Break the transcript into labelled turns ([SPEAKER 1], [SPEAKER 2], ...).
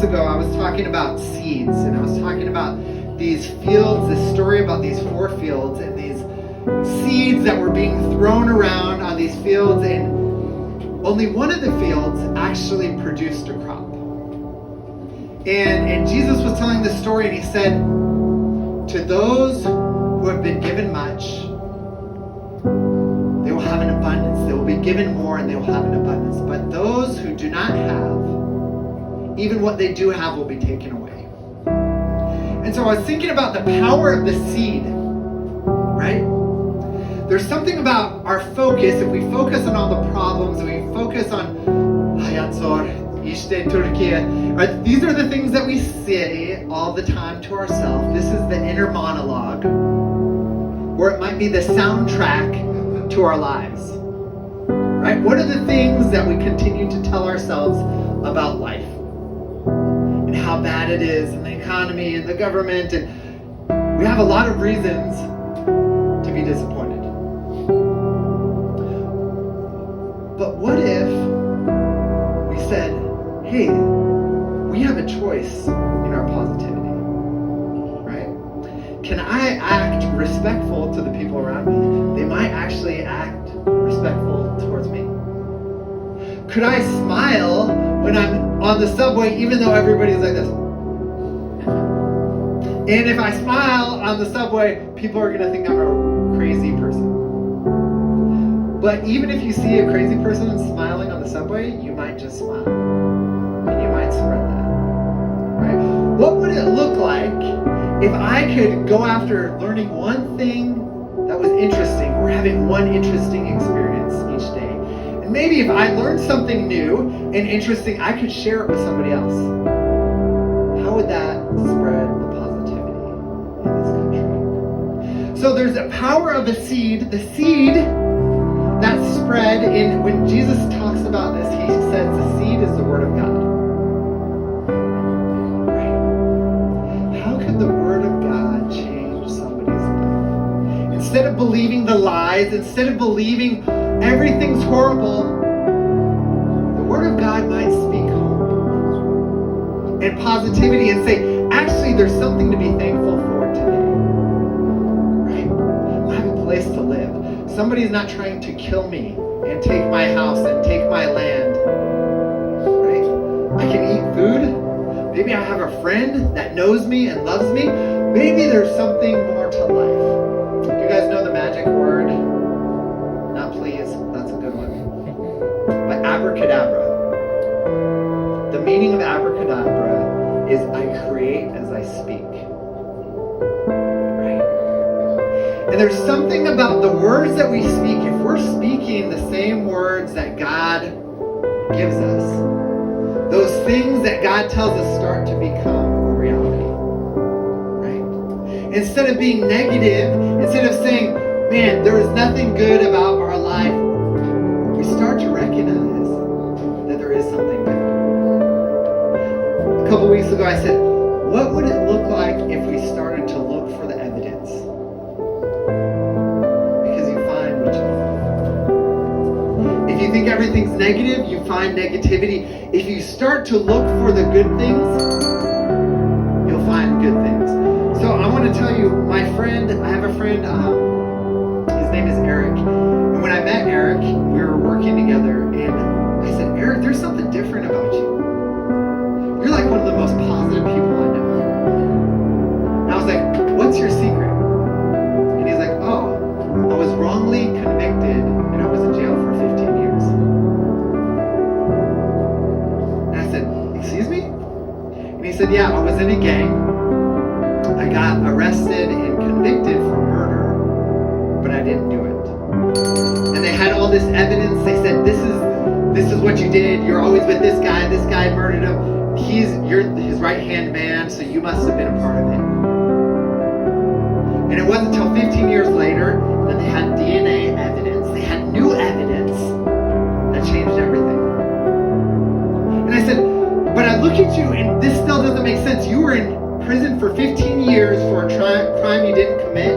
[SPEAKER 1] ago, I was talking about seeds, and I was talking about these fields, this story about these 4 fields, and these seeds that were being thrown around on these fields, and only one of the fields actually produced a crop. And Jesus was telling this story, and he said, to those who have been given much, they will have an abundance. They will be given more, and they will have an abundance. But those who do not have, even what they do have will be taken away. And so I was thinking about the power of the seed, right? There's something about our focus. If we focus on all the problems, and we focus on Hayatzor, İşte Türkiye, right? These are the things that we say all the time to ourselves. This is the inner monologue, or it might be the soundtrack to our lives, right? What are the things that we continue to tell ourselves about life and how bad it is, and the economy and the government, and we have a lot of reasons to be disappointed. But what if we said, hey, we have a choice in our positivity, right? Can I act respectful to the people around me? They might actually act respectful towards me. Could I smile when I'm on the subway even though everybody's like this? And if I smile on the subway, people are going to think I'm a crazy person. But even if you see a crazy person smiling on the subway, you might just smile. And you might spread that. Right? What would it look like if I could go after learning one thing that was interesting, or having one interesting experience each day? And maybe if I learned something new and interesting, I could share it with somebody else. How would that spread the positivity in this country? So there's a power of a seed. The seed that's spread in, when Jesus talks about this, he says the seed is the word of God. Right? How could the word of God change somebody's life? Instead of believing the lies, instead of believing everything's horrible, the word of God might speak hope and positivity and say, actually, there's something to be thankful for today. Right? I have a place to live. Somebody's not trying to kill me and take my house and take my land. Right? I can eat food. Maybe I have a friend that knows me and loves me. Maybe there's something more to life. Do you guys know the magic word? Not please. That's a good one. But abracadabra. The meaning of abracadabra is I create as I speak. And there's something about the words that we speak. If we're speaking the same words that God gives us, those things that God tells us start to become a reality. Right? Instead of being negative, instead of saying, man, there is nothing good about our life, we start to recognize that there is something good. A couple weeks ago I said, what would it look like if we started to look for the evidence? If you think everything's negative, you find negativity. If you start to look for the good things, you'll find good things. So I want to tell you, my friend, I have a friend, his name is Eric. And when I met Eric, we were working together, and I said, Eric, there's something different about you. You're like one of the most positive people I know. And I was like, what's your secret? And he's like, oh, I was wrongly convicted and I was in jail for 15 years. And I said, excuse me? And he said, yeah, I was in a gang. I got arrested and convicted for murder, but I didn't do it. And they had all this evidence. They said, this is what you did. You're always with this guy. This guy murdered him. You're his right-hand man, so you must have been a part of it. And it wasn't until 15 years later that they had DNA evidence. They had new evidence that changed everything. And I said, but I look at you and this still doesn't make sense. You were in prison for 15 years for a crime you didn't commit,